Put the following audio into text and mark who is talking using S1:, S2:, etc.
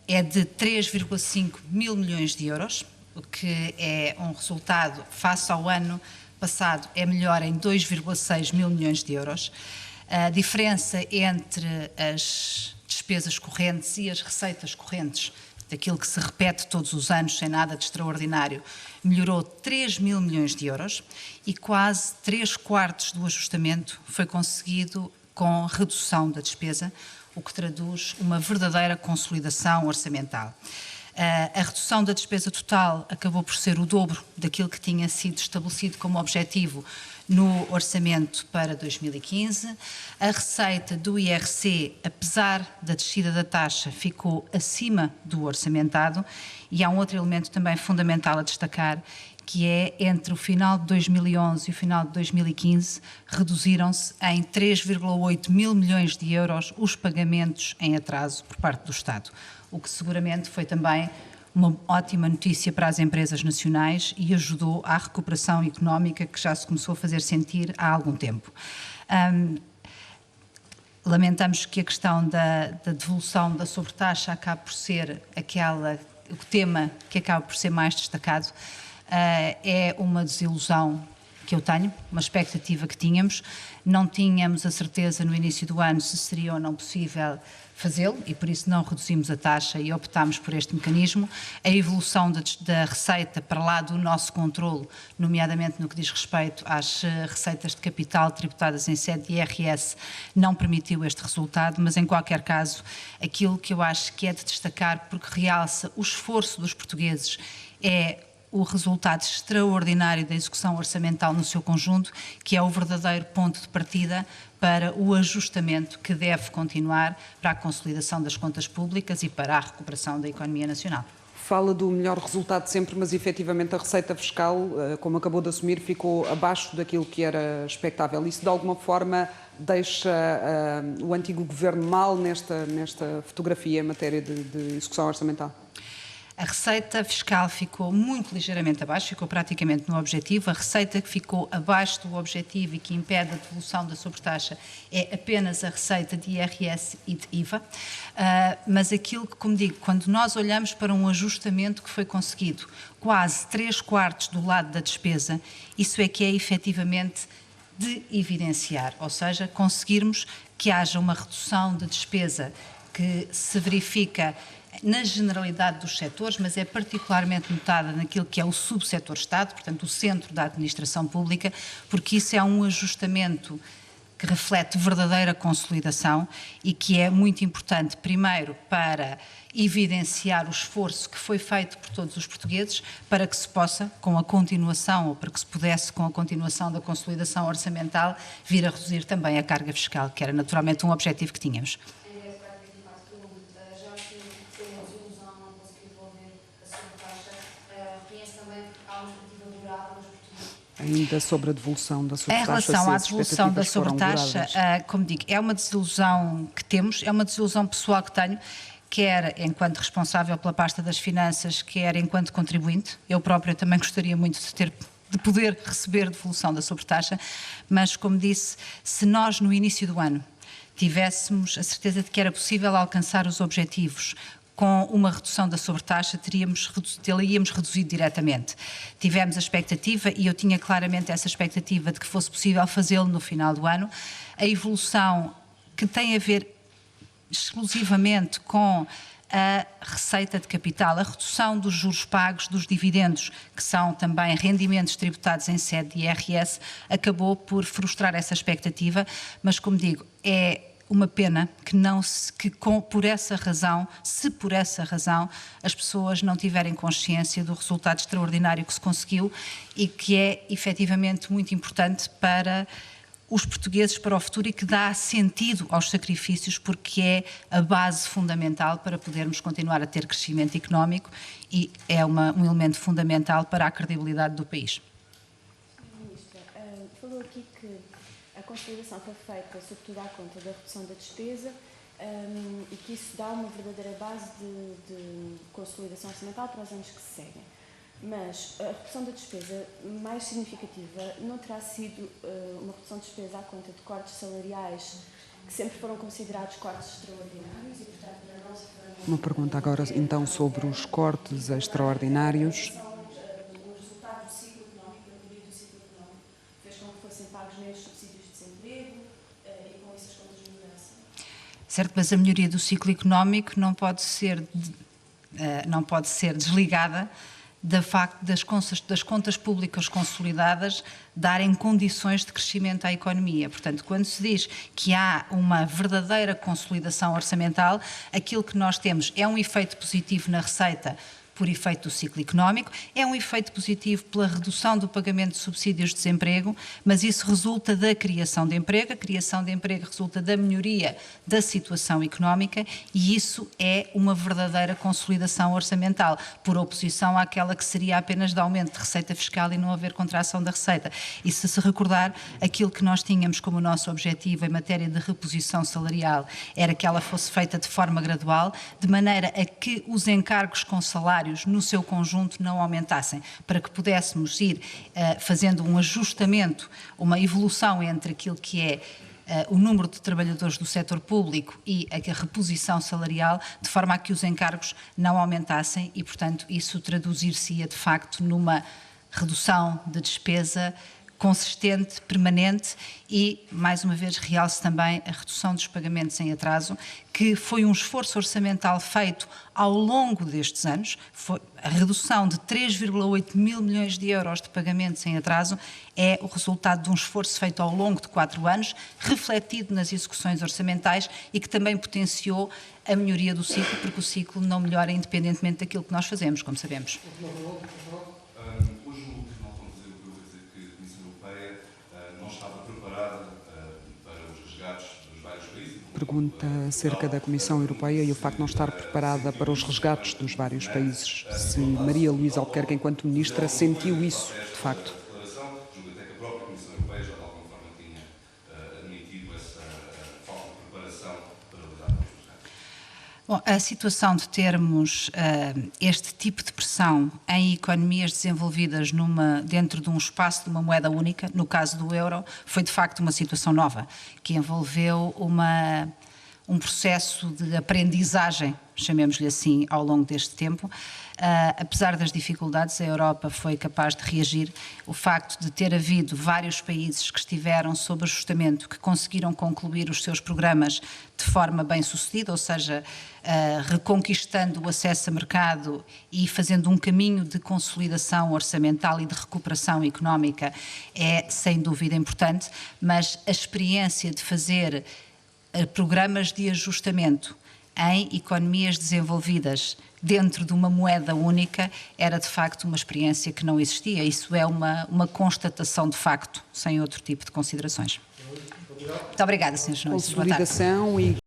S1: é de 3,5 mil milhões de euros, o que é um resultado, face ao ano passado, é melhor em 2,6 mil milhões de euros. A diferença entre as despesas correntes e as receitas correntes, daquilo que se repete todos os anos sem nada de extraordinário, melhorou 3 mil milhões de euros e quase 3/4 do ajustamento foi conseguido com redução da despesa, o que traduz uma verdadeira consolidação orçamental. A redução da despesa total acabou por ser o dobro daquilo que tinha sido estabelecido como objetivo no orçamento para 2015. A receita do IRC, apesar da descida da taxa, ficou acima do orçamentado, e há um outro elemento também fundamental a destacar, que é entre o final de 2011 e o final de 2015, reduziram-se em 3,8 mil milhões de euros os pagamentos em atraso por parte do Estado, o que seguramente foi também uma ótima notícia para as empresas nacionais e ajudou à recuperação económica que já se começou a fazer sentir há algum tempo. Lamentamos que a questão da devolução da sobretaxa acabe por ser o tema que acaba por ser mais destacado. É uma desilusão que eu tenho, uma expectativa que tínhamos. Não tínhamos a certeza no início do ano se seria ou não possível fazê-lo e por isso não reduzimos a taxa e optámos por este mecanismo. A evolução da receita para lá do nosso controlo, nomeadamente no que diz respeito às receitas de capital tributadas em sede de IRS, não permitiu este resultado, mas em qualquer caso, aquilo que eu acho que é de destacar, porque realça o esforço dos portugueses, é o resultado extraordinário da execução orçamental no seu conjunto, que é o verdadeiro ponto de partida para o ajustamento que deve continuar para a consolidação das contas públicas e para a recuperação da economia nacional.
S2: Fala do melhor resultado sempre, mas efetivamente a receita fiscal, como acabou de assumir, ficou abaixo daquilo que era expectável. Isso de alguma forma deixa o antigo governo mal nesta fotografia em matéria de execução orçamental?
S1: A receita fiscal ficou muito ligeiramente abaixo, ficou praticamente no objetivo. A receita que ficou abaixo do objetivo e que impede a devolução da sobretaxa é apenas a receita de IRS e de IVA. Mas aquilo que, como digo, quando nós olhamos para um ajustamento que foi conseguido, quase 3/4 do lado da despesa, isso é que é efetivamente de evidenciar, ou seja, conseguirmos que haja uma redução de despesa que se verifica na generalidade dos setores, mas é particularmente notada naquilo que é o subsetor Estado, portanto o centro da administração pública, porque isso é um ajustamento que reflete verdadeira consolidação e que é muito importante, primeiro, para evidenciar o esforço que foi feito por todos os portugueses para que se possa, com a continuação, ou para que se pudesse, com a continuação da consolidação orçamental, vir a reduzir também a carga fiscal, que era naturalmente um objetivo que tínhamos.
S2: Ainda sobre a devolução da sobretaxa?
S1: Em relação à devolução da sobretaxa, como digo, é uma desilusão que temos, é uma desilusão pessoal que tenho, quer enquanto responsável pela pasta das finanças, quer enquanto contribuinte. Eu própria também gostaria muito de poder receber devolução da sobretaxa, mas como disse, se nós no início do ano tivéssemos a certeza de que era possível alcançar os objetivos com uma redução da sobretaxa, íamos reduzir diretamente. Tivemos a expectativa, e eu tinha claramente essa expectativa de que fosse possível fazê-lo no final do ano. A evolução que tem a ver exclusivamente com a receita de capital, a redução dos juros pagos, dos dividendos, que são também rendimentos tributados em sede de IRS, acabou por frustrar essa expectativa, mas como digo, é uma pena por essa razão, se por essa razão as pessoas não tiverem consciência do resultado extraordinário que se conseguiu e que é efetivamente muito importante para os portugueses, para o futuro, e que dá sentido aos sacrifícios, porque é a base fundamental para podermos continuar a ter crescimento económico e é um elemento fundamental para a credibilidade do país.
S3: Ministra, falou aqui que a consolidação foi feita sobretudo à conta da redução da despesa e que isso dá uma verdadeira base de consolidação orçamental para os anos que se seguem. Mas a redução da despesa mais significativa não terá sido uma redução de despesa à conta de cortes salariais que sempre foram considerados cortes extraordinários e, portanto, na nossa forma...
S2: Uma pergunta agora, então, sobre os cortes extraordinários.
S3: O resultado do ciclo económico, da melhoria do ciclo económico, fez com que fossem pagos menos subsídios de desemprego e com isso as contas melhorassem.
S1: Certo, mas a melhoria do ciclo económico não pode ser desligada do facto das contas públicas consolidadas darem condições de crescimento à economia. Portanto, quando se diz que há uma verdadeira consolidação orçamental, aquilo que nós temos é um efeito positivo na receita por efeito do ciclo económico, é um efeito positivo pela redução do pagamento de subsídios de desemprego, mas isso resulta da criação de emprego, a criação de emprego resulta da melhoria da situação económica e isso é uma verdadeira consolidação orçamental, por oposição àquela que seria apenas de aumento de receita fiscal e não haver contração da receita. E se recordar, aquilo que nós tínhamos como nosso objetivo em matéria de reposição salarial era que ela fosse feita de forma gradual, de maneira a que os encargos com salário no seu conjunto não aumentassem, para que pudéssemos ir fazendo um ajustamento, uma evolução entre aquilo que é o número de trabalhadores do setor público e a reposição salarial, de forma a que os encargos não aumentassem e, portanto, isso traduzir-se-ia de facto numa redução de despesa consistente, permanente e, mais uma vez, realce também a redução dos pagamentos em atraso, que foi um esforço orçamental feito ao longo destes anos. A redução de 3,8 mil milhões de euros de pagamentos em atraso é o resultado de um esforço feito ao longo de 4 anos, refletido nas execuções orçamentais e que também potenciou a melhoria do ciclo, porque o ciclo não melhora independentemente daquilo que nós fazemos, como sabemos.
S2: Pergunta acerca da Comissão Europeia e o facto de não estar preparada para os resgates dos vários países. Se Maria Luísa Albuquerque, enquanto Ministra, sentiu isso, de facto.
S4: Julgo até que a própria Comissão Europeia já de alguma forma tinha admitido essa falta de preparação para lidar com os resgates.
S1: Bom, a situação de termos este tipo de pressão em economias desenvolvidas dentro de um espaço de uma moeda única, no caso do euro, foi de facto uma situação nova, que envolveu um processo de aprendizagem, chamemos-lhe assim, ao longo deste tempo. Apesar das dificuldades, a Europa foi capaz de reagir. O facto de ter havido vários países que estiveram sob ajustamento, que conseguiram concluir os seus programas de forma bem-sucedida, ou seja, reconquistando o acesso a mercado e fazendo um caminho de consolidação orçamental e de recuperação económica, é sem dúvida importante, mas a experiência de fazer programas de ajustamento em economias desenvolvidas dentro de uma moeda única era de facto uma experiência que não existia. Isso é uma constatação de facto, sem outro tipo de considerações. Muito obrigada, Sr. Jornalista.
S2: Consolidação e